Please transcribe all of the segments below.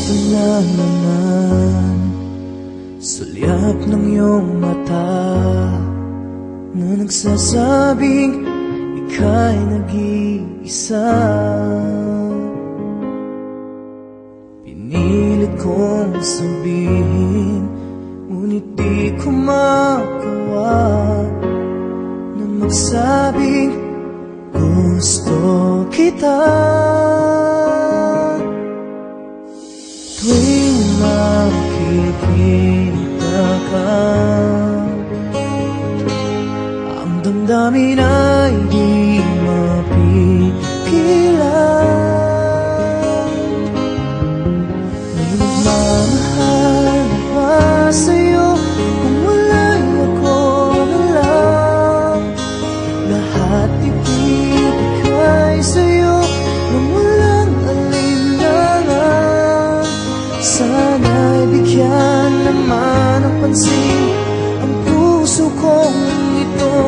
Ito na naman, sulyap ng iyong mata na nagsasabing ika'y nag-iisa. Pinilit kong sabihin, ngunit di ko magawa na magsabing gusto kita. Tuwing makikita ka, ang damdamin ay di mapigilan. May nagmamahal na ba sa'yo kung wala'y ako na lang? Lahat ibig ay sa'yo nang walang alinlangan. Sana'y bigyan naman ng pansin ang puso kong ito.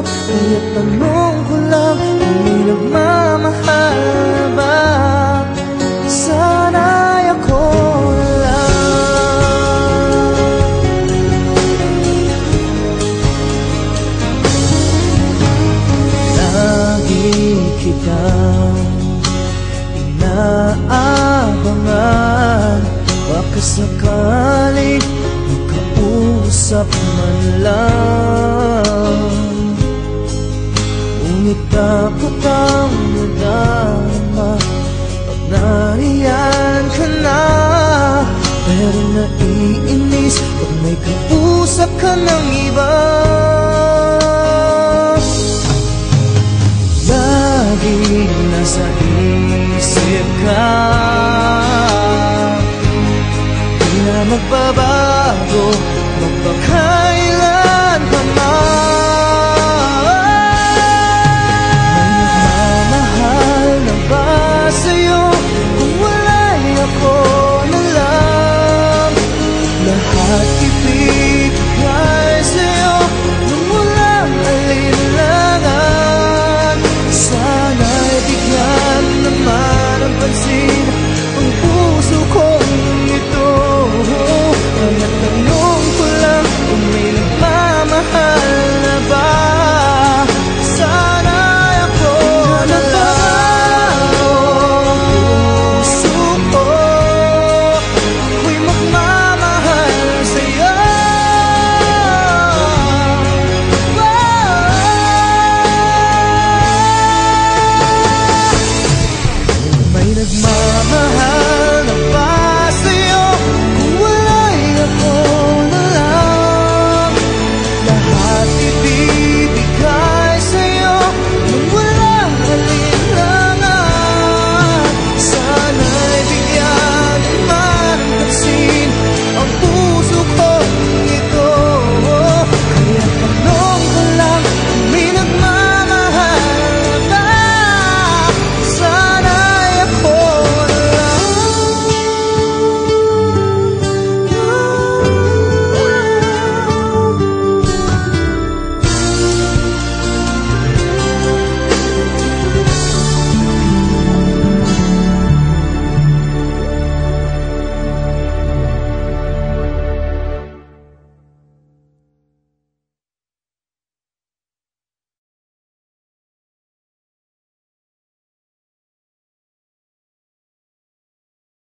Kaya tanong ko lang kung may nagmamahal ba? Sana'y ako lang. Lagi kitang inaabangan, baka sakaling makausap man lang. Ngunit takot ang nadama pag nariyan ka na. Pero naiinis pag may kausap ka ng iba. Lagi nasa isip ka,